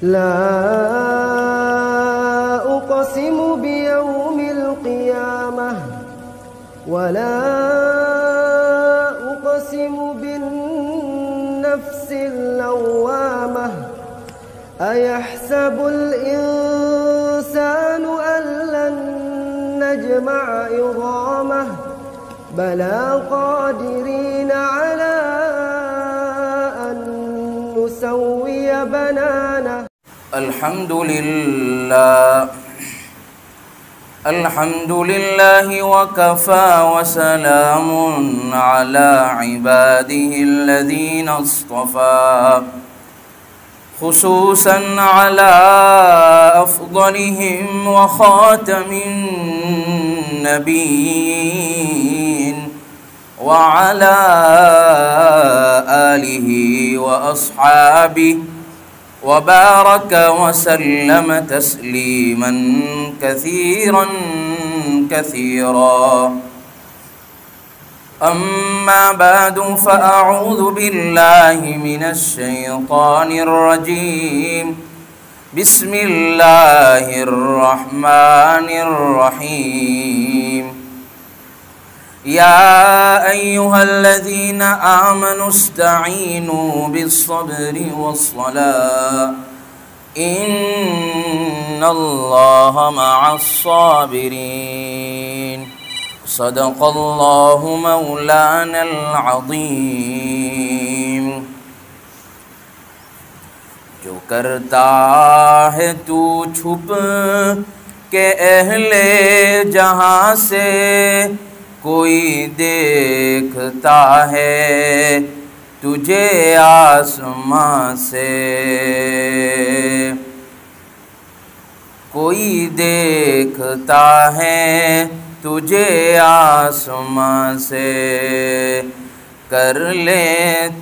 لا أقسم بيوم القيامة ولا أقسم بالنفس اللوامة أيحسب الإنسان أن لن نجمع عظامه بلى قادرين على أن نسوي بنانه الحمد لله وكفى وسلام على عباده الذين اصطفى خصوصا على أفضلهم وخاتم النبيين وعلى آله وأصحابه وبارك وسلم تسليما كثيرا كثيرا أما بعد فأعوذ بالله من الشيطان الرجيم بسم الله الرحمن الرحيم يا أيها الذين آمنوا استعينوا بالصبر والصلاة إن الله مع الصابرين صدق اللہ مولانا العظیم۔ جو کرتا ہے تو چھپ کے اہل جہاں سے، کوئی دیکھتا ہے تجھے آسماں سے، کوئی دیکھتا ہے تجھے آسماں سے، کر لے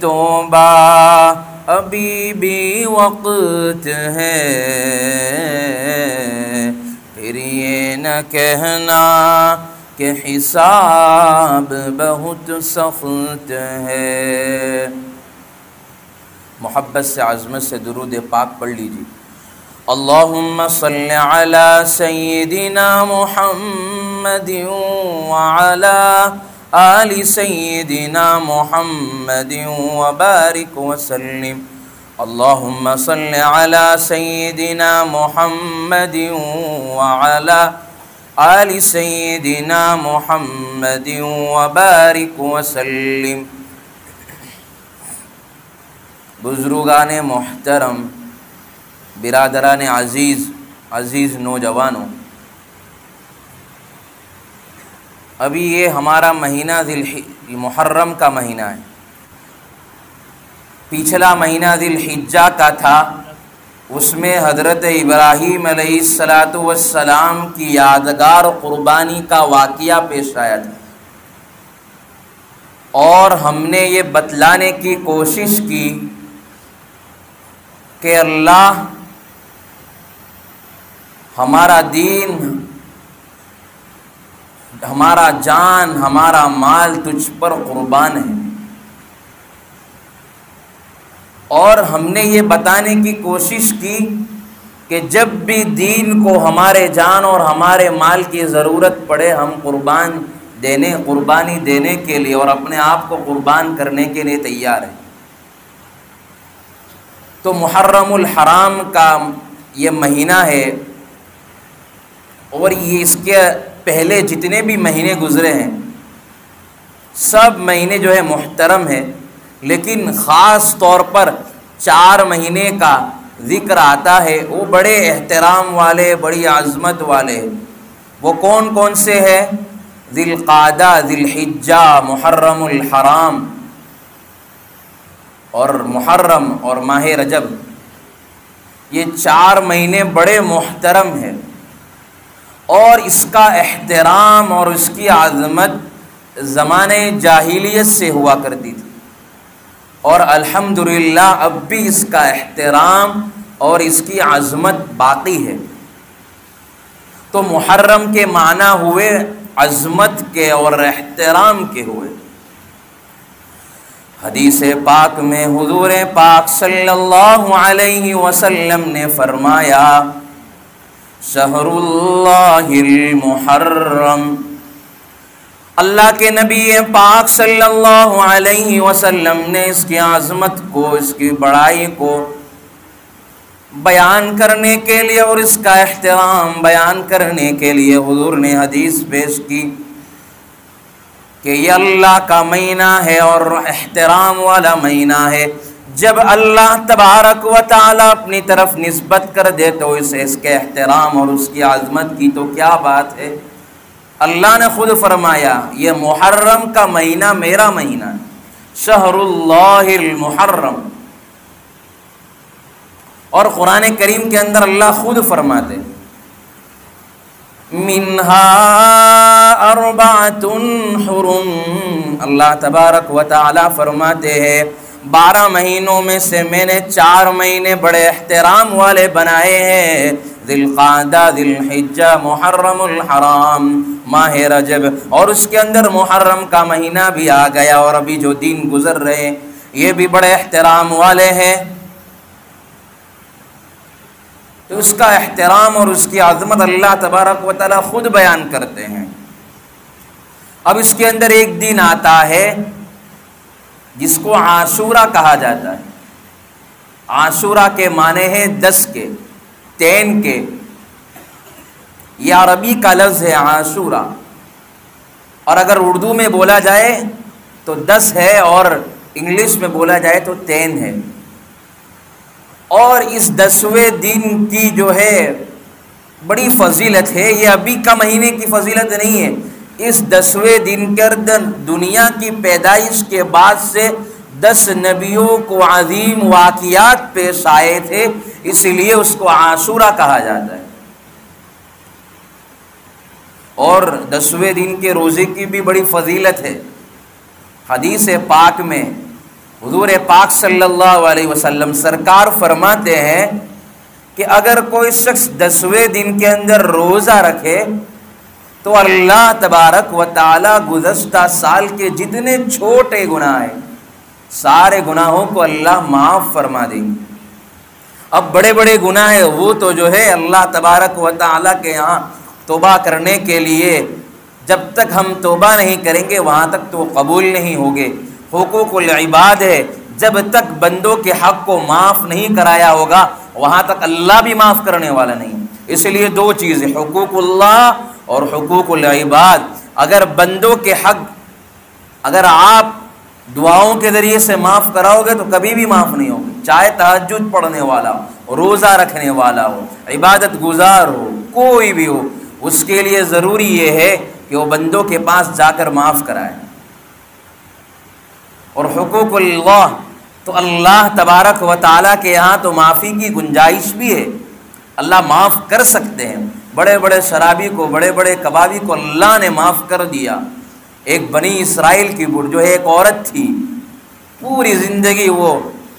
توبہ ابھی بھی وقت ہے، پھر یہ نہ کہنا کہ حساب بہت سخت ہے۔ محبت سے عظمت سے درود پاک پڑھ لیجیے۔ اللہم صل علی سیدنا محمد وعلی آل سیدنا محمد وبارک وسلم۔ اللہم صل علی سیدنا محمد وعلی آل سیدنا محمد وبارک وسلم۔ بزرگان محترم، برادران عزیز نوجوانوں، ابھی یہ ہمارا مہینہ محرم کا مہینہ ہے۔ پچھلا مہینہ ذی الحجہ کا تھا، اس میں حضرت ابراہیم علیہ السلام کی یادگار قربانی کا واقعہ پیش آیا تھا، اور ہم نے یہ بتلانے کی کوشش کی کہ اللہ ہمارا دین، ہمارا جان، ہمارا مال تجھ پر قربان ہے، اور ہم نے یہ بتانے کی کوشش کی کہ جب بھی دین کو ہمارے جان اور ہمارے مال کی ضرورت پڑے، ہم قربانی دینے کے لیے اور اپنے آپ کو قربان کرنے کے لیے تیار ہیں۔ تو محرم الحرام کا یہ مہینہ ہے، اور یہ اس کے پہلے جتنے بھی مہینے گزرے ہیں سب مہینے جو ہے محترم ہیں، لیکن خاص طور پر 4 مہینے کا ذکر آتا ہے، وہ بڑے احترام والے، بڑی عظمت والے۔ وہ کون کون سے ہیں؟ ذی القعدہ، ذی الحجہ، محرم الحرام اور محرم اور ماہ رجب۔ یہ 4 مہینے بڑے محترم ہیں، اور اس کا احترام اور اس کی عظمت زمانے جاہلیت سے ہوا کرتی تھی، اور الحمدللہ اب بھی اس کا احترام اور اس کی عظمت باقی ہے۔ تو محرم کے معنی ہوئے عظمت کے اور احترام کے ہوئے۔ حدیث پاک میں حضور پاک صلی اللہ علیہ وسلم نے فرمایا شہر اللہ المحرم، اللہ کے نبی پاک صلی اللہ علیہ وسلم نے اس کی عظمت کو، اس کی بڑائی کو بیان کرنے کے لیے اور اس کا احترام بیان کرنے کے لیے حضور نے حدیث پیش کی کہ یہ اللہ کا مہینہ ہے اور احترام والا مہینہ ہے۔ جب اللہ تبارک و تعالی اپنی طرف نسبت کر دے تو اسے اس کے احترام اور اس کی عظمت کی تو کیا بات ہے۔ اللہ نے خود فرمایا یہ محرم کا مہینہ میرا مہینہ ہے، شہر اللہ المحرم، اور قرآن کریم کے اندر اللہ خود فرماتے منہا اربعۃ حرم، اللہ تبارک و تعالی فرماتے ہیں 12 مہینوں میں سے میں نے 4 مہینے بڑے احترام والے بنائے ہیں، ذی القعدہ، ذی الحجہ، محرم الحرام، ماہ رجب، اور اس کے اندر محرم کا مہینہ بھی آ گیا، اور ابھی جو دن گزر رہے ہیں یہ بھی بڑے احترام والے ہیں۔ تو اس کا احترام اور اس کی عظمت اللہ تبارک و تعالی خود بیان کرتے ہیں۔ اب اس کے اندر ایک دن آتا ہے جس کو عاشورہ کہا جاتا ہے۔ عاشورہ کے معنی ہے 10 کے، 10 کے، یہ عربی کا لفظ ہے عاشورہ، اور اگر اردو میں بولا جائے تو 10 ہے اور انگلش میں بولا جائے تو 10 ہے۔ اور اس 10ویں دن کی جو ہے بڑی فضیلت ہے، یہ ابھی کا مہینے کی فضیلت نہیں ہے، اس 10ویں دن کے اندر دنیا کی پیدائش کے بعد سے 10 نبیوں کو عظیم واقعات پیش آئے تھے، اس لیے اس کو عاشورہ کہا جاتا ہے۔ اور 10ویں دن کے روزے کی بھی بڑی فضیلت ہے۔ حدیث پاک میں حضور پاک صلی اللہ علیہ وسلم سرکار فرماتے ہیں کہ اگر کوئی شخص 10ویں دن کے اندر روزہ رکھے تو اللہ تبارک و تعالی گزشتہ سال کے جتنے چھوٹے گناہ ہیں سارے گناہوں کو اللہ معاف فرما دیں گے۔ اب بڑے بڑے گناہ ہیں وہ تو جو ہے اللہ تبارک و تعالی کے یہاں توبہ کرنے کے لیے جب تک ہم توبہ نہیں کریں گے وہاں تک تو قبول نہیں ہوگے۔ حقوق العباد ہے، جب تک بندوں کے حق کو معاف نہیں کرایا ہوگا وہاں تک اللہ بھی معاف کرنے والا نہیں۔ اس لیے 2 چیزیں، حقوق اللہ اور حقوق العباد۔ اگر بندوں کے حق اگر آپ دعاؤں کے ذریعے سے معاف کراؤ گے تو کبھی بھی معاف نہیں ہوگی، چاہے تہجد پڑھنے والا ہو، روزہ رکھنے والا ہو، عبادت گزار ہو، کوئی بھی ہو، اس کے لیے ضروری یہ ہے کہ وہ بندوں کے پاس جا کر معاف کرائے۔ اور حقوق اللہ تو اللہ تبارک و تعالیٰ کے یہاں تو معافی کی گنجائش بھی ہے، اللہ معاف کر سکتے ہیں۔ بڑے بڑے شرابی کو، بڑے بڑے کبابی کو اللہ نے معاف کر دیا۔ ایک بنی اسرائیل کی جو ہے ایک عورت تھی، پوری زندگی وہ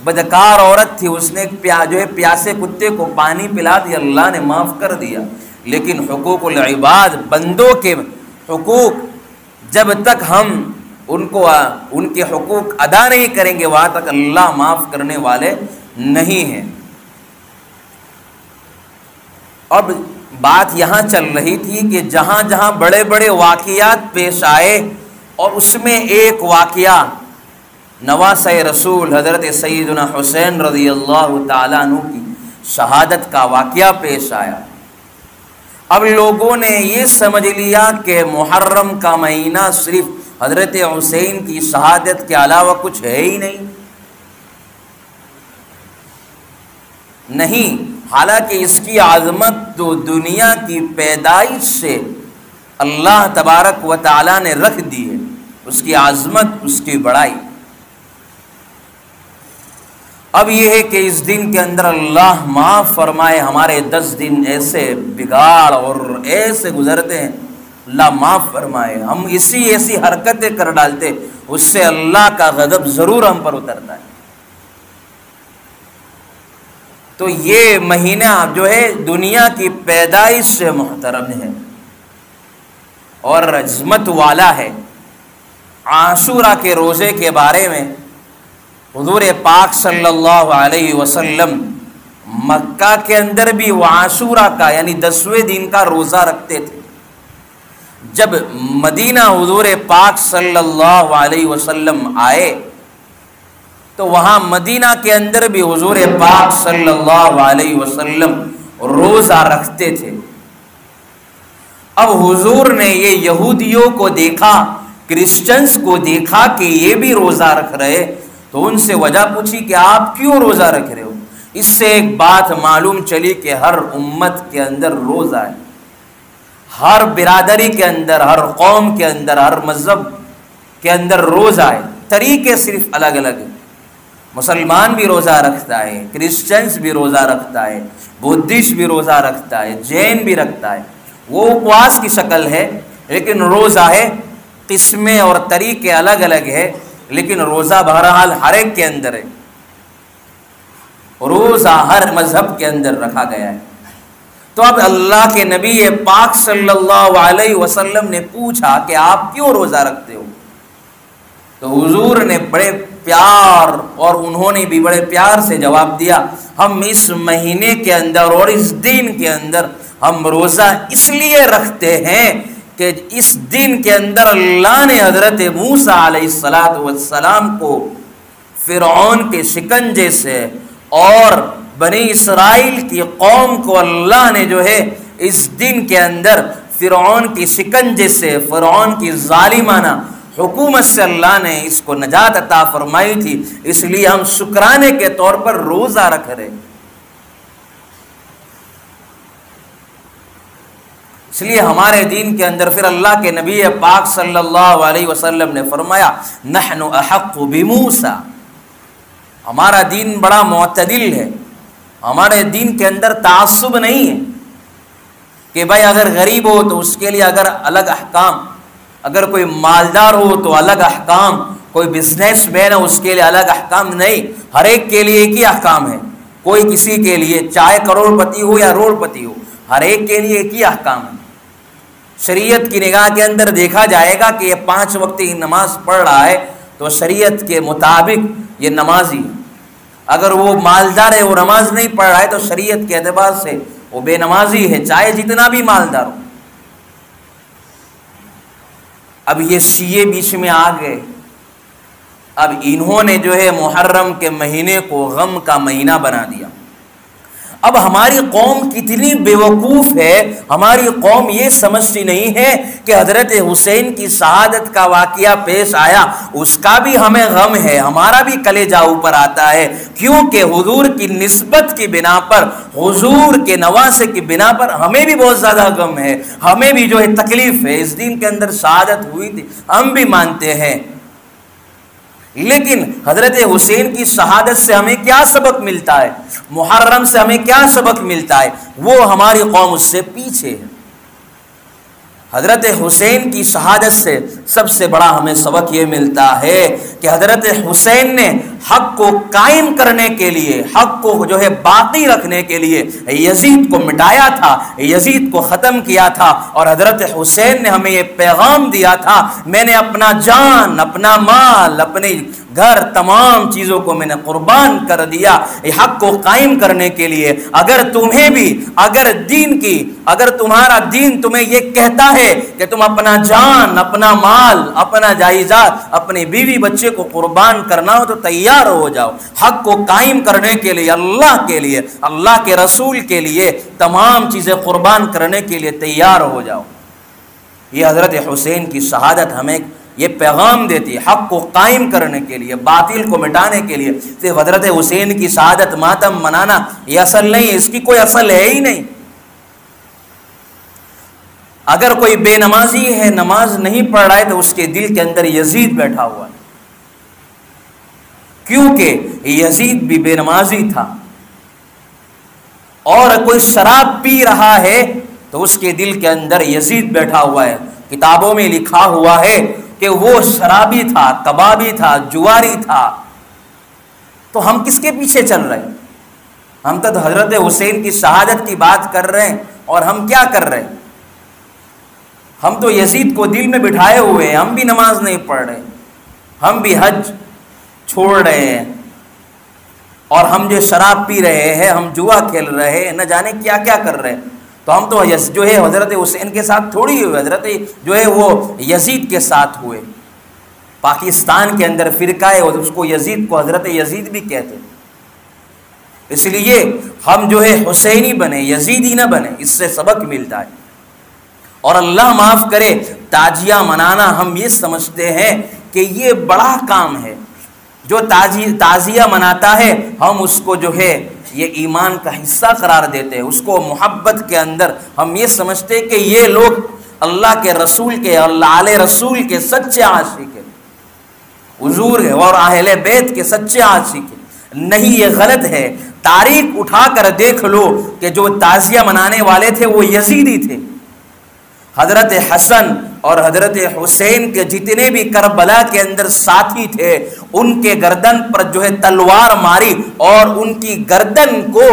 بدکار عورت تھی، اس نے جو ہے پیاسے کتے کو پانی پلا دیا، اللہ نے معاف کر دیا۔ لیکن حقوق العباد، بندوں کے حقوق، جب تک ہم ان کے حقوق ادا نہیں کریں گے وہاں تک اللہ معاف کرنے والے نہیں ہیں۔ اب بات یہاں چل رہی تھی کہ جہاں جہاں بڑے بڑے واقعات پیش آئے اور اس میں ایک واقعہ نواسہ رسول حضرت سیدنا حسین رضی اللہ تعالیٰ عنہ کی شہادت کا واقعہ پیش آیا۔ اب لوگوں نے یہ سمجھ لیا کہ محرم کا مہینہ صرف حضرت حسین کی شہادت کے علاوہ کچھ ہے ہی نہیں، حالانکہ اس کی عظمت تو دنیا کی پیدائش سے اللہ تبارک و تعالیٰ نے رکھ دی ہے، اس کی عظمت، اس کی بڑائی۔ اب یہ ہے کہ اس دن کے اندر اللہ معاف فرمائے، ہمارے 10 دن ایسے بگاڑ اور ایسے گزرتے ہیں، اللہ معاف فرمائے، ہم ایسی حرکتیں کر ڈالتے اس سے اللہ کا غضب ضرور ہم پر اترتا ہے۔ تو یہ مہینہ جو ہے دنیا کی پیدائش سے محترم ہے اور عظمت والا ہے۔ عاشورہ کے روزے کے بارے میں حضور پاک صلی اللہ علیہ وسلم مکہ کے اندر بھی وہ عاشورہ کا یعنی 10ویں دن کا روزہ رکھتے تھے. جب مدینہ حضور پاک صلی اللہ علیہ وسلم آئے تو وہاں مدینہ کے اندر بھی حضور پاک صلی اللہ علیہ وسلم روزہ رکھتے تھے. اب حضور نے یہ یہودیوں کو دیکھا، کرسچنز کو دیکھا کہ یہ بھی روزہ رکھ رہے، تو ان سے وجہ پوچھی کہ آپ کیوں روزہ رکھ رہے ہو؟ اس سے ایک بات معلوم چلی کہ ہر امت کے اندر روزہ ہے، ہر برادری کے اندر، ہر قوم کے اندر، ہر مذہب کے اندر روزہ ہے، طریقے صرف الگ الگ ہیں. مسلمان بھی روزہ رکھتا ہے، کرسچنز بھی روزہ رکھتا ہے، بدھسٹ بھی روزہ رکھتا ہے، جین بھی رکھتا ہے. وہ اپواس کی شکل ہے لیکن روزہ ہے، قسمیں اور طریقے الگ الگ ہے، لیکن روزہ بہرحال ہر ایک کے اندر ہے. روزہ ہر مذہب کے اندر رکھا گیا ہے. تو اب اللہ کے نبی پاک صلی اللہ علیہ وسلم نے پوچھا کہ آپ کیوں روزہ رکھتے ہو؟ تو حضور نے بڑے پیار اور انہوں نے بھی بڑے پیار سے جواب دیا، ہم اس مہینے کے اندر اور اس دن کے اندر ہم روزہ اس لیے رکھتے ہیں کہ اس دن کے اندر اللہ نے حضرت موسیٰ علیہ السلام کو فرعون کے شکنجے سے اور بنی اسرائیل کی قوم کو اللہ نے جو ہے اس دن کے اندر فرعون کی شکنجے سے، فرعون کی ظالمانہ حکومت سے اللہ نے اس کو نجات عطا فرمائی تھی، اس لیے ہم شکرانے کے طور پر روزہ رکھ رہے. اس لیے ہمارے دین کے اندر پھر اللہ کے نبی پاک صلی اللہ علیہ وسلم نے فرمایا نحن احق بموسیٰ. ہمارا دین بڑا معتدل ہے، ہمارے دین کے اندر تعصب نہیں ہے کہ بھائی اگر غریب ہو تو اس کے لیے اگر الگ احکام، اگر کوئی مالدار ہو تو الگ احکام، کوئی بزنس مین ہے اس کے لیے الگ احکام. نہیں، ہر ایک کے لیے ایک ہی احکام ہے. کوئی کسی کے لیے چاہے کروڑ پتی ہو یا روڑ پتی ہو، ہر ایک کے لیے ایک ہی احکام ہے. شریعت کی نگاہ کے اندر دیکھا جائے گا کہ یہ 5 وقت کی نماز پڑھ رہا ہے تو شریعت کے مطابق یہ نمازی ہے. اگر وہ مالدار ہے، وہ نماز نہیں پڑھ رہا ہے تو شریعت کے اعتبار سے وہ بے نمازی ہے، چاہے جتنا بھی مالدار ہو. اب یہ شیعہ بیچ میں آ گئے، اب انہوں نے جو ہے محرم کے مہینے کو غم کا مہینہ بنا دیا. اب ہماری قوم کتنی بیوقوف ہے، ہماری قوم یہ سمجھتی نہیں ہے کہ حضرت حسین کی شہادت کا واقعہ پیش آیا، اس کا بھی ہمیں غم ہے، ہمارا بھی کلیجہ اوپر آتا ہے، کیونکہ حضور کی نسبت کی بنا پر، حضور کے نواسے کی بنا پر ہمیں بھی بہت زیادہ غم ہے، ہمیں بھی جو ہے تکلیف ہے. اس دن کے اندر شہادت ہوئی تھی، ہم بھی مانتے ہیں، لیکن حضرت حسین کی شہادت سے ہمیں کیا سبق ملتا ہے، محرم سے ہمیں کیا سبق ملتا ہے؟ وہ ہماری قوم اس سے پیچھے ہے. حضرت حسین کی شہادت سے سب سے بڑا ہمیں سبق یہ ملتا ہے کہ حضرت حسین نے حق کو قائم کرنے کے لیے، حق کو جو ہے باقی رکھنے کے لیے یزید کو مٹایا تھا، یزید کو ختم کیا تھا. اور حضرت حسین نے ہمیں یہ پیغام دیا تھا، میں نے اپنا جان، اپنا مال، اپنی گھر، تمام چیزوں کو میں نے قربان کر دیا یہ حق کو قائم کرنے کے لیے. اگر تمہیں بھی، اگر تمہارا دین تمہیں یہ کہتا ہے کہ تم اپنا جان، اپنا مال، اپنا جائیداد، اپنی بیوی بچے کو قربان کرنا ہو تو تیار ہو جاؤ. حق کو قائم کرنے کے لیے، اللہ کے لیے، اللہ کے رسول کے لیے تمام چیزیں قربان کرنے کے لیے تیار ہو جاؤ. یہ حضرت حسین کی شہادت ہمیں یہ پیغام دیتی ہے، حق کو قائم کرنے کے لیے، باطل کو مٹانے کے لیے. صرف حضرت حسین کی شہادت ماتم منانا یہ اصل نہیں ہے، اس کی کوئی اصل ہے ہی نہیں. اگر کوئی بے نمازی ہے، نماز نہیں پڑھ رہا ہے تو اس کے دل کے اندر یزید بیٹھا ہوا ہے، کیونکہ یزید بھی بے نمازی تھا. اور کوئی شراب پی رہا ہے تو اس کے دل کے اندر یزید بیٹھا ہوا ہے. کتابوں میں لکھا ہوا ہے کہ وہ شرابی تھا، کبابی تھا، جواری تھا. تو ہم کس کے پیچھے چل رہے ہیں؟ ہم تو حضرت حسین کی شہادت کی بات کر رہے ہیں، اور ہم کیا کر رہے ہیں؟ ہم تو یزید کو دل میں بٹھائے ہوئے ہیں. ہم بھی نماز نہیں پڑھ رہے، ہم بھی حج چھوڑ رہے ہیں، اور ہم جو شراب پی رہے ہیں، ہم جوا کھیل رہے ہیں، نہ جانے کیا کیا کر رہے ہیں، تو ہم تو جو ہے حضرت حسین کے ساتھ تھوڑی ہوئے، حضرت جو ہے وہ یزید کے ساتھ ہوئے۔ پاکستان کے اندر فرقہ ہے، اس کو یزید کو حضرت یزید بھی کہتے ہیں۔ اس لیے ہم جو ہے حسینی بنے، یزیدی نہ بنے، اس سے سبق ملتا ہے۔ اور اللہ معاف کرے، تعزیہ منانا ہم یہ سمجھتے ہیں کہ یہ بڑا کام ہے۔ جو تعزیہ مناتا ہے ہم اس کو جو ہے یہ ایمان کا حصہ قرار دیتے ہیں، اس کو محبت کے اندر ہم یہ سمجھتے ہیں کہ یہ لوگ اللہ کے رسول کے، اللہ علیہ رسول کے سچے عاشق ہیں، حضور اور اہل بیت کے سچے عاشق ہیں۔ نہیں، یہ غلط ہے۔ تاریخ اٹھا کر دیکھ لو کہ جو تعزیہ منانے والے تھے وہ یزیدی تھے۔ حضرت حسن اور حضرت حسین کے جتنے بھی کربلا کے اندر ساتھی تھے، ان کے گردن پر جو ہے تلوار ماری اور ان کی گردن کو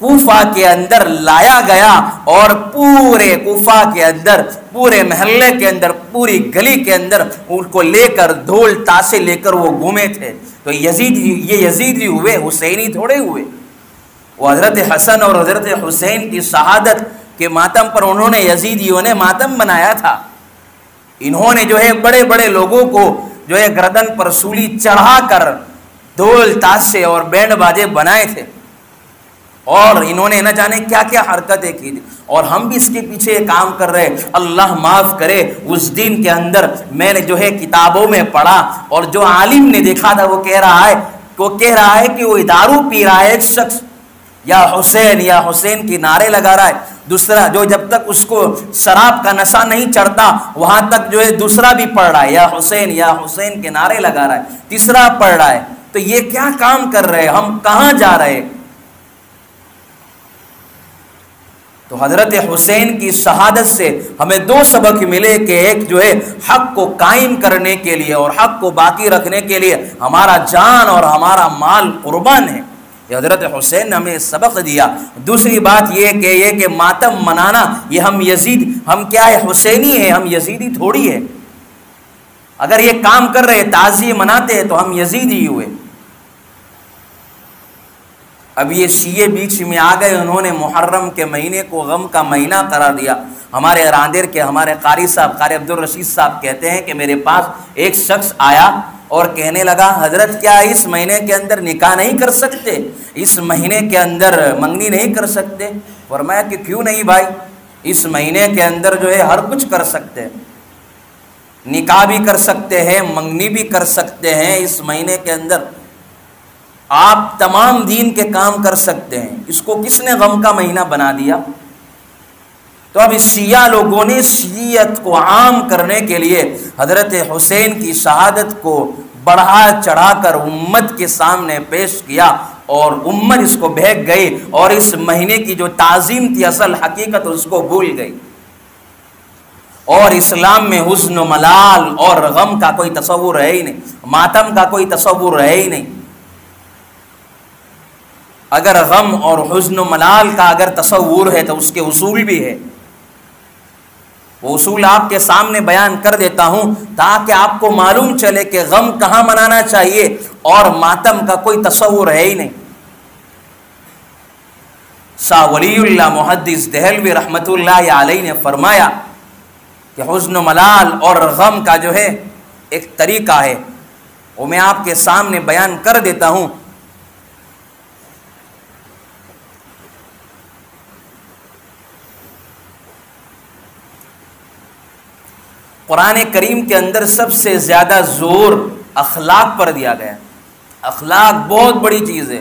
کوفہ کے اندر لایا گیا، اور پورے کوفہ کے اندر، پورے محلے کے اندر، پوری گلی کے اندر ان کو لے کر ڈھول تاشے لے کر وہ گھومے تھے۔ تو یہ یزیدی ہوئے، حسینی تھوڑے ہوئے۔ وہ حضرت حسن اور حضرت حسین کی شہادت کے ماتم پر انہوں نے، یزیدیوں نے ماتم منایا تھا۔ انہوں نے جو ہے بڑے بڑے لوگوں کو جو ہے گردن پر سولی چڑھا کر ڈھول تاشے اور بینڈ باجے بنائے تھے، اور انہوں نے نہ جانے کیا کیا حرکتیں کی تھی، اور ہم بھی اس کے پیچھے کام کر رہے۔ اللہ معاف کرے، اس دن کے اندر میں نے جو ہے کتابوں میں پڑھا، اور جو عالم نے دیکھا تھا وہ کہہ رہا ہے کہ وہ دارو پی رہا ہے ایک شخص، یا حسین کی نعرے لگا رہا ہے، دوسرا جو جب تک اس کو شراب کا نشہ نہیں چڑھتا وہاں تک جو ہے دوسرا بھی پڑھ رہا ہے یا حسین کے نعرے لگا رہا ہے، تیسرا پڑھ رہا ہے۔ تو یہ کیا کام کر رہے ہیں؟ ہم کہاں جا رہے ہیں؟ تو حضرت حسین کی شہادت سے ہمیں دو سبق ملے کہ ایک جو ہے حق کو قائم کرنے کے لیے اور حق کو باقی رکھنے کے لیے ہمارا جان اور ہمارا مال قربان ہے۔ یہ حضرت حسین نے ہمیں سبق دیا۔ دوسری بات یہ کہ ماتم منانا، یہ ہم کیا ہے؟ حسینی ہے، ہم یزیدی تھوڑی ہے۔ اگر یہ کام کر رہے، تعزیہ مناتے ہیں، تو ہم یزیدی ہوئے۔ اب یہ شیعہ بیچ میں آ گئے، انہوں نے محرم کے مہینے کو غم کا مہینہ قرار دیا۔ ہمارے راندیر کے ہمارے قاری صاحب، قاری عبدالرشید صاحب کہتے ہیں کہ میرے پاس ایک شخص آیا اور کہنے لگا، حضرت کیا اس مہینے کے اندر نکاح نہیں کر سکتے؟ اس مہینے کے اندر منگنی نہیں کر سکتے؟ فرمایا کہ کیوں نہیں بھائی، اس مہینے کے اندر جو ہے ہر کچھ کر سکتے ہیں، نکاح بھی کر سکتے ہیں، منگنی بھی کر سکتے ہیں، اس مہینے کے اندر آپ تمام دین کے کام کر سکتے ہیں۔ اس کو کس نے غم کا مہینہ بنا دیا؟ تو اب شیعہ لوگوں نے شیعت کو عام کرنے کے لیے حضرت حسین کی شہادت کو بڑھا چڑھا کر امت کے سامنے پیش کیا، اور امت اس کو بہک گئی، اور اس مہینے کی جو تعظیم تھی، اصل حقیقت اس کو بھول گئی، اور اسلام میں حزن و ملال اور غم کا کوئی تصور ہے ہی نہیں، ماتم کا کوئی تصور ہے ہی نہیں۔ اگر غم اور حزن و ملال کا اگر تصور ہے تو اس کے اصول بھی ہے، وہ اصول آپ کے سامنے بیان کر دیتا ہوں تاکہ آپ کو معلوم چلے کہ غم کہاں منانا چاہیے اور ماتم کا کوئی تصور ہے ہی نہیں۔ شاہ ولی اللہ محدث دہلوی رحمۃ اللہ علیہ نے فرمایا کہ حزن و ملال اور غم کا جو ہے ایک طریقہ ہے، وہ میں آپ کے سامنے بیان کر دیتا ہوں۔ قرآن کریم کے اندر سب سے زیادہ زور اخلاق پر دیا گیا ہے۔ اخلاق بہت بڑی چیز ہے،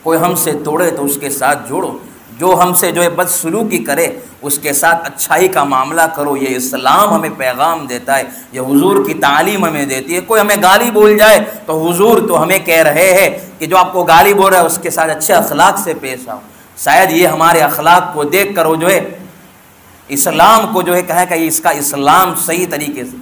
کوئی ہم سے توڑے تو اس کے ساتھ جوڑو، جو ہم سے جو ہے بدسلوکی کرے اس کے ساتھ اچھائی کا معاملہ کرو، یہ اسلام ہمیں پیغام دیتا ہے، یہ حضور کی تعلیم ہمیں دیتی ہے۔ کوئی ہمیں گالی بول جائے تو حضور تو ہمیں کہہ رہے ہیں کہ جو آپ کو گالی بول رہا ہے اس کے ساتھ اچھے اخلاق سے پیش آؤ۔ شاید یہ ہمارے اخلاق کو دیکھ کر وہ جو ہے اسلام کو جو ہے کہے کہ اس کا اسلام صحیح طریقے سے۔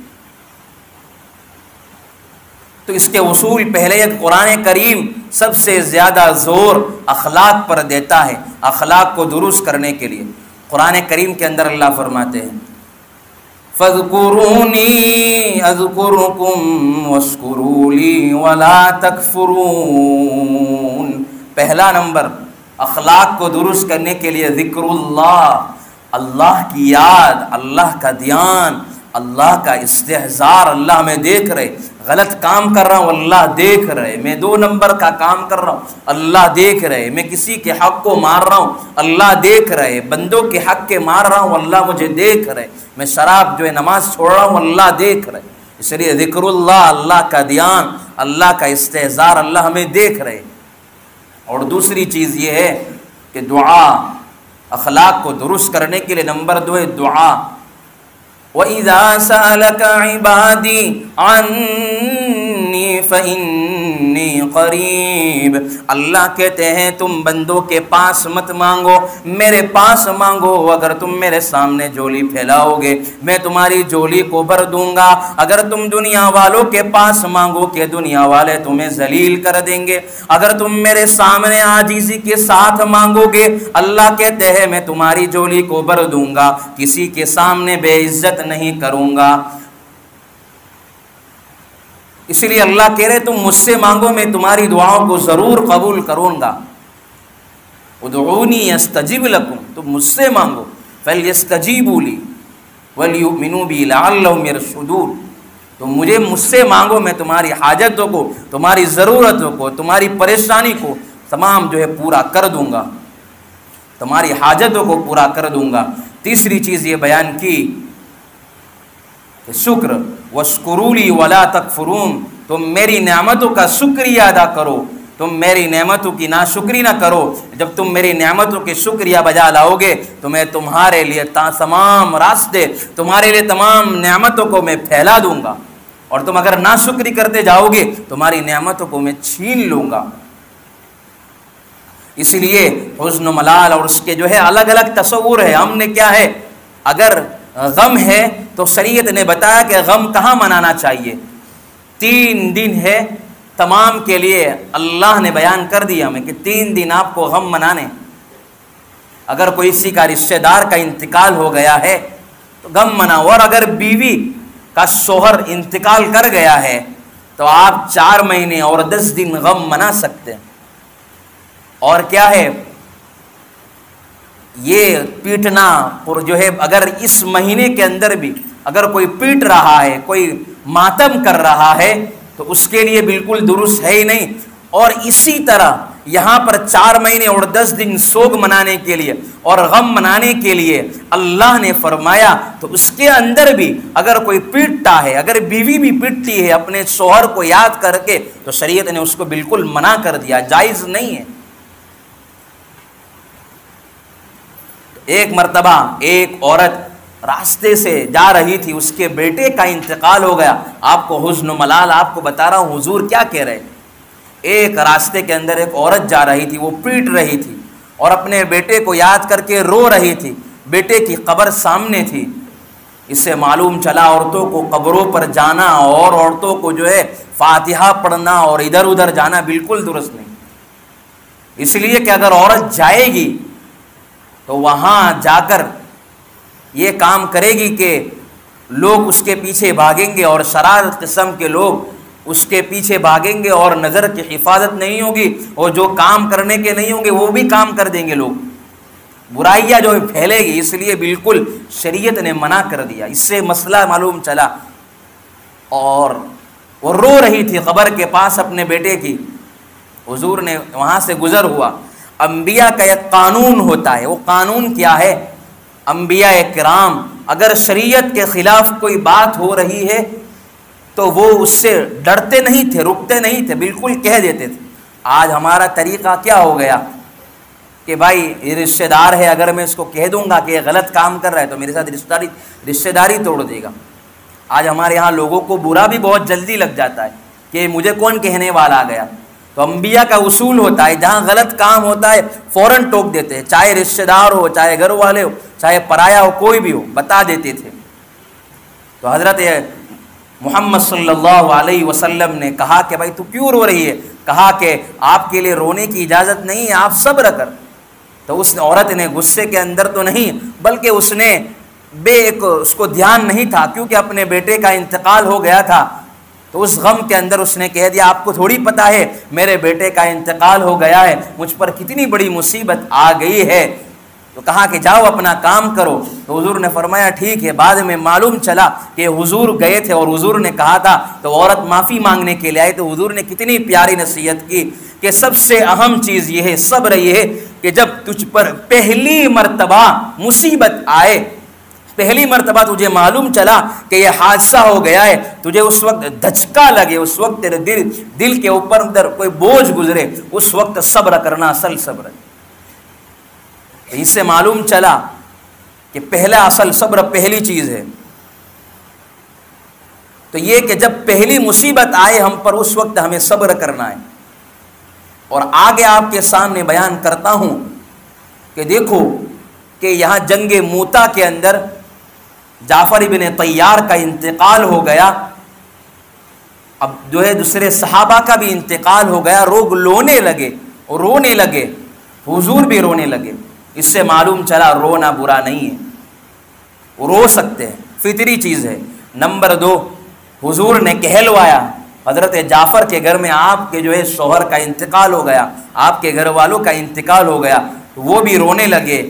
تو اس کے اصول پہلے قرآن کریم سب سے زیادہ زور اخلاق پر دیتا ہے، اخلاق کو درست کرنے کے لیے۔ قرآن کریم کے اندر اللہ فرماتے ہیں فَاذْكُرُونِي أَذْكُرُكُمْ وَاشْكُرُوا لِي وَلَا تَكْفُرُونَ۔ پہلا نمبر اخلاق کو درست کرنے کے لیے ذکر اللہ، اللہ کی یاد، اللہ کا دھیان، اللہ کا استحضار۔ اللہ ہمیں دیکھ رہے، غلط کام کر رہا ہوں اللہ دیکھ رہے، میں 2 نمبر کا کام کر رہا ہوں اللہ دیکھ رہے، میں کسی کے حق کو مار رہا ہوں اللہ دیکھ رہے، بندوں کے حق کے مار رہا ہوں اللہ مجھے دیکھ رہے، میں شراب جو ہے نماز چھوڑ رہا ہوں اللہ دیکھ رہے۔ اس لیے ذکر اللہ، اللہ کا دھیان، اللہ کا استحضار، اللہ ہمیں دیکھ رہے۔ اور دوسری چیز یہ ہے کہ دعا، اخلاق کو درست کرنے کے لیے نمبر 2 ہے دعا۔ وَإِذَا سَأَلَكَ عِبَادِي عَنِّي فَإِنِّي قَرِيبٌ، اللہ کہتے ہیں تم بندوں کے پاس مت مانگو، میرے پاس مانگو۔ اگر تم میرے سامنے جھولی پھیلاؤ گے میں تمہاری جھولی کو بھر دوں گا۔ اگر تم دنیا والوں کے پاس مانگو کہ دنیا والے تمہیں ذلیل کر دیں گے، اگر تم میرے سامنے عاجزی کے ساتھ مانگو گے اللہ کہتے ہیں میں تمہاری جھولی کو بھر دوں گا، کسی کے سامنے بے عزت نہیں کروں گا۔ اس لیے اللہ کہہ رہے تم مجھ سے مانگو میں تمہاری دعاؤں کو ضرور قبول کروں گا۔ ادعونی استجب لکم، تم مجھ سے مانگو، فلیستجیبوا لی ولیؤمنوا بی لعلہم یرشدون، تم مجھ سے مانگو میں تمہاری حاجتوں کو، تمہاری ضرورتوں کو، تمہاری پریشانی کو تمام جو ہے پورا کر دوں گا، تمہاری حاجتوں کو پورا کر دوں گا۔ تیسری چیز یہ بیان کی کہ شکر، واشکروا لی ولا تکفرون، تم میری نعمتوں کا شکریہ ادا کرو، تم میری نعمتوں کی ناشکری نہ کرو۔ جب تم میری نعمتوں کے شکریہ بجا لاؤ گے تو میں تمہارے لیے تمام راستے، تمہارے لیے تمام نعمتوں کو میں پھیلا دوں گا، اور تم اگر ناشکری کرتے جاؤ گے تمہاری نعمتوں کو میں چھین لوں گا۔ اس لیے حزن و ملال اور اس کے جو ہے الگ الگ تصور ہے۔ ہم نے کیا ہے، اگر غم ہے تو شریعت نے بتایا کہ غم کہاں منانا چاہیے، 3 دن ہے تمام کے لیے، اللہ نے بیان کر دیا ہمیں کہ 3 دن آپ کو غم منانے۔ اگر کوئی کسی کا رشتہ دار کا انتقال ہو گیا ہے تو غم مناؤ، اور اگر بیوی کا شوہر انتقال کر گیا ہے تو آپ 4 مہینے اور 10 دن غم منا سکتے ہیں۔ اور کیا ہے یہ پیٹنا، اور جو ہے اگر اس مہینے کے اندر بھی اگر کوئی پیٹ رہا ہے، کوئی ماتم کر رہا ہے تو اس کے لیے بالکل درست ہے ہی نہیں۔ اور اسی طرح یہاں پر 4 مہینے اور 10 دن سوگ منانے کے لیے اور غم منانے کے لیے اللہ نے فرمایا، تو اس کے اندر بھی اگر کوئی پیٹتا ہے، اگر بیوی بھی پیٹتی ہے اپنے شوہر کو یاد کر کے تو شریعت نے اس کو بالکل منع کر دیا، جائز نہیں ہے۔ ایک مرتبہ ایک عورت راستے سے جا رہی تھی، اس کے بیٹے کا انتقال ہو گیا۔ آپ کو حزن و ملال آپ کو بتا رہا ہوں حضور کیا کہہ رہے۔ ایک راستے کے اندر ایک عورت جا رہی تھی، وہ پیٹ رہی تھی اور اپنے بیٹے کو یاد کر کے رو رہی تھی، بیٹے کی قبر سامنے تھی۔ اس سے معلوم چلا عورتوں کو قبروں پر جانا اور عورتوں کو جو ہے فاتحہ پڑھنا اور ادھر ادھر جانا بالکل درست نہیں۔ اس لیے کہ اگر عورت جائے گی تو وہاں جا کر یہ کام کرے گی کہ لوگ اس کے پیچھے بھاگیں گے اور شرارت قسم کے لوگ اس کے پیچھے بھاگیں گے اور نظر کی حفاظت نہیں ہوگی، اور جو کام کرنے کے نہیں ہوں گے وہ بھی کام کر دیں گے، لوگ برائیاں جو پھیلے گی۔ اس لیے بالکل شریعت نے منع کر دیا۔ اس سے مسئلہ معلوم چلا، اور وہ رو رہی تھی قبر کے پاس اپنے بیٹے کی۔ حضور نے وہاں سے گزر ہوا۔ انبیاء کا ایک قانون ہوتا ہے، وہ قانون کیا ہے، انبیاء کرام اگر شریعت کے خلاف کوئی بات ہو رہی ہے تو وہ اس سے ڈرتے نہیں تھے، رکتے نہیں تھے، بالکل کہہ دیتے تھے۔ آج ہمارا طریقہ کیا ہو گیا کہ بھائی یہ رشتہ دار ہے، اگر میں اس کو کہہ دوں گا کہ یہ غلط کام کر رہا ہے تو میرے ساتھ رشتہ داری توڑ دے گا۔ آج ہمارے یہاں لوگوں کو برا بھی بہت جلدی لگ جاتا ہے کہ مجھے کون کہنے والا آ گیا۔ تو انبیاء کا اصول ہوتا ہے جہاں غلط کام ہوتا ہے فوراً ٹوک دیتے ہیں، چاہے رشتہ دار ہو، چاہے گھر والے ہو، چاہے پرایا ہو، کوئی بھی ہو، بتا دیتے تھے۔ تو حضرت محمد صلی اللہ علیہ وسلم نے کہا کہ بھائی تو کیوں رو رہی ہے؟ کہا کہ آپ کے لیے رونے کی اجازت نہیں ہے، آپ صبر کر۔ تو اس عورت نے غصے کے اندر تو نہیں بلکہ اس نے اس کو دھیان نہیں تھا، کیونکہ اپنے بیٹے کا انتقال ہو گیا تھا، تو اس غم کے اندر اس نے کہہ دیا آپ کو تھوڑی پتہ ہے میرے بیٹے کا انتقال ہو گیا ہے، مجھ پر کتنی بڑی مصیبت آ گئی ہے۔ تو کہا کہ جاؤ اپنا کام کرو۔ تو حضور نے فرمایا ٹھیک ہے۔ بعد میں معلوم چلا کہ حضور گئے تھے اور حضور نے کہا تھا، تو عورت معافی مانگنے کے لیے آئی، تو حضور نے کتنی پیاری نصیحت کی کہ سب سے اہم چیز یہ ہے، صبر یہ ہے کہ جب تجھ پر پہلی مرتبہ مصیبت آئے، پہلی مرتبہ تجھے معلوم چلا کہ یہ حادثہ ہو گیا ہے، تجھے اس وقت دھچکا لگے، اس وقت تیرے دل کے اوپر اندر کوئی بوجھ گزرے، اس وقت صبر کرنا اصل صبر ہے۔ اس سے معلوم چلا کہ پہلا اصل صبر پہلی چیز ہے۔ تو یہ کہ جب پہلی مصیبت آئے ہم پر اس وقت ہمیں صبر کرنا ہے۔ اور آگے آپ کے سامنے بیان کرتا ہوں کہ دیکھو کہ یہاں جنگ موتا کے اندر جعفر ابن طیار کا انتقال ہو گیا، اب جو ہے دوسرے صحابہ کا بھی انتقال ہو گیا، لوگ رونے لگے، حضور بھی رونے لگے۔ اس سے معلوم چلا رونا برا نہیں ہے، رو سکتے ہیں، فطری چیز ہے۔ نمبر 2، حضور نے کہلوایا حضرت جعفر کے گھر میں آپ کے جو ہے شوہر کا انتقال ہو گیا، آپ کے گھر والوں کا انتقال ہو گیا، تو وہ بھی رونے لگے۔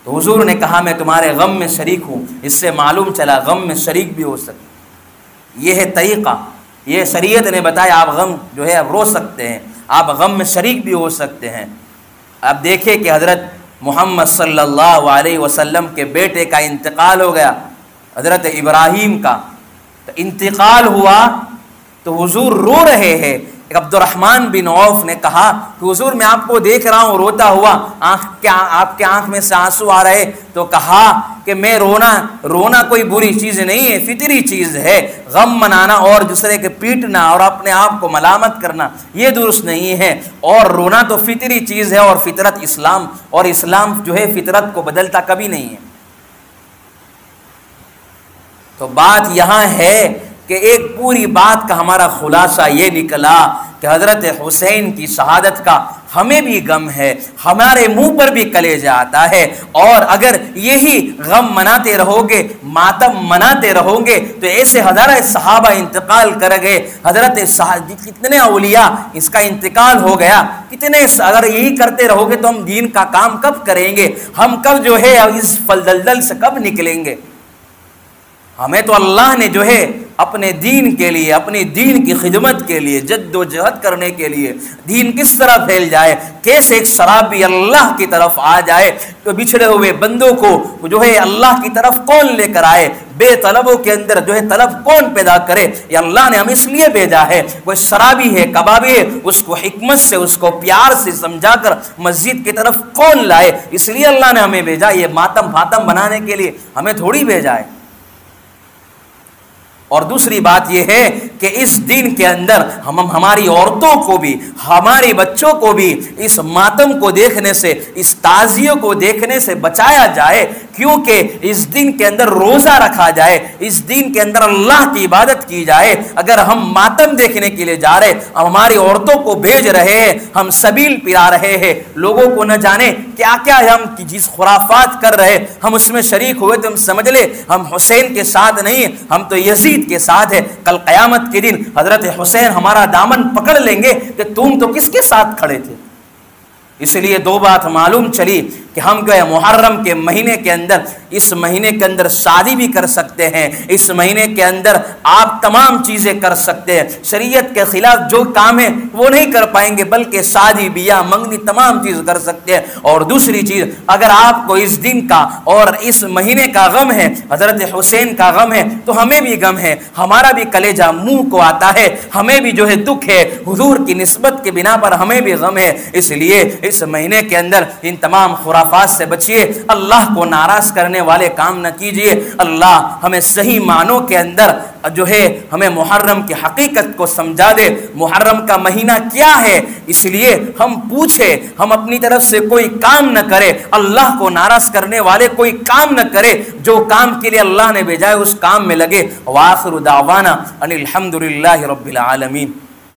تو حضور نے کہا میں تمہارے غم میں شریک ہوں۔ اس سے معلوم چلا غم میں شریک بھی ہو سکتے، یہ ہے طریقہ، یہ شریعت نے بتایا آپ غم جو ہے رو سکتے ہیں، آپ غم میں شریک بھی ہو سکتے ہیں۔ اب دیکھیں کہ حضرت محمد صلی اللہ علیہ وسلم کے بیٹے کا انتقال ہو گیا، حضرت ابراہیم کا تو انتقال ہوا، تو حضور رو رہے ہیں۔ عبد الرحمن بن عوف نے کہا کہ حضور میں آپ کو دیکھ رہا ہوں روتا ہوا، آپ کے آنکھ میں سے آنسو آ رہے، تو کہا کہ میں رونا کوئی بری چیز نہیں ہے، فطری چیز ہے۔ غم منانا اور دوسرے کے پیٹنا اور اپنے آپ کو ملامت کرنا یہ درست نہیں ہے، اور رونا تو فطری چیز ہے، اور فطرت اسلام، اور اسلام جو ہے فطرت کو بدلتا کبھی نہیں ہے۔ تو بات یہاں ہے کہ ایک پوری بات کا ہمارا خلاصہ یہ نکلا کہ حضرت حسین کی شہادت کا ہمیں بھی غم ہے، ہمارے منہ پر بھی کلیجہ آتا ہے، اور اگر یہی غم مناتے رہو گے، ماتم مناتے رہو گے، تو ایسے ہزارہ صحابہ انتقال کر گئے، حضرت کتنے اولیاء اس کا انتقال ہو گیا، کتنے، اگر یہی کرتے رہو گے تو ہم دین کا کام کب کریں گے، ہم کب جو ہے اس فلدلدل سے کب نکلیں گے۔ ہمیں تو اللہ نے جو ہے اپنے دین کے لیے، اپنی دین کی خدمت کے لیے جد و جہد کرنے کے لیے، دین کس طرح پھیل جائے، کیسے ایک شرابی اللہ کی طرف آ جائے، تو بچھڑے ہوئے بندوں کو جو ہے اللہ کی طرف کون لے کر آئے، بے طلبوں کے اندر جو ہے طلب کون پیدا کرے، یہ اللہ نے ہمیں اس لیے بھیجا ہے۔ کوئی شرابی ہے، کبابی ہے، اس کو حکمت سے، اس کو پیار سے سمجھا کر مسجد کی طرف کون لائے، اس لیے اللہ نے ہمیں بھیجا، یہ ماتم بھاتم بنانے کے لیے ہمیں تھوڑی بھیجا ہے۔ اور دوسری بات یہ ہے کہ اس دن کے اندر ہم ہماری عورتوں کو بھی، ہمارے بچوں کو بھی اس ماتم کو دیکھنے سے، اس تعزیوں کو دیکھنے سے بچایا جائے، کیونکہ اس دن کے اندر روزہ رکھا جائے، اس دن کے اندر اللہ کی عبادت کی جائے۔ اگر ہم ماتم دیکھنے کے لیے جا رہے، ہماری عورتوں کو بھیج رہے ہیں، ہم سبیل پلا رہے ہیں، لوگوں کو نہ جانے کیا کیا ہم جس خرافات کر رہے، ہم اس میں شریک ہوئے تو ہم سمجھ لے ہم حسین کے ساتھ نہیں، ہم تو یزید کے ساتھ ہے۔ کل قیامت کے دن حضرت حسین ہمارا دامن پکڑ لیں گے کہ تم تو کس کے ساتھ کھڑے تھے۔ اس لیے دو بات معلوم چلی کہ ہم جو ہے محرم کے مہینے کے اندر، اس مہینے کے اندر شادی بھی کر سکتے ہیں، اس مہینے کے اندر آپ تمام چیزیں کر سکتے ہیں، شریعت کے خلاف جو کام ہے وہ نہیں کر پائیں گے، بلکہ شادی بیاہ منگنی تمام چیز کر سکتے ہیں۔ اور دوسری چیز، اگر آپ کو اس دن کا اور اس مہینے کا غم ہے، حضرت حسین کا غم ہے، تو ہمیں بھی غم ہے، ہمارا بھی کلیجہ منہ کو آتا ہے، ہمیں بھی جو ہے دکھ ہے، حضور کی نسبت کے بنا پر ہمیں بھی غم ہے۔ اس لیے اس مہینے کے اندر ان تمام خرافات سے بچیے، اللہ کو ناراض کرنے والے کام نہ کیجیے۔ اللہ ہمیں صحیح معنوں کے اندر جو ہے ہمیں محرم کی حقیقت کو سمجھا دے، محرم کا مہینہ کیا ہے، اس لیے ہم پوچھے، ہم اپنی طرف سے کوئی کام نہ کرے، اللہ کو ناراض کرنے والے کوئی کام نہ کرے، جو کام کے لیے اللہ نے بھیجا ہے اس کام میں لگے۔ وآخر دعوانا ان الحمد للہ رب العالمین۔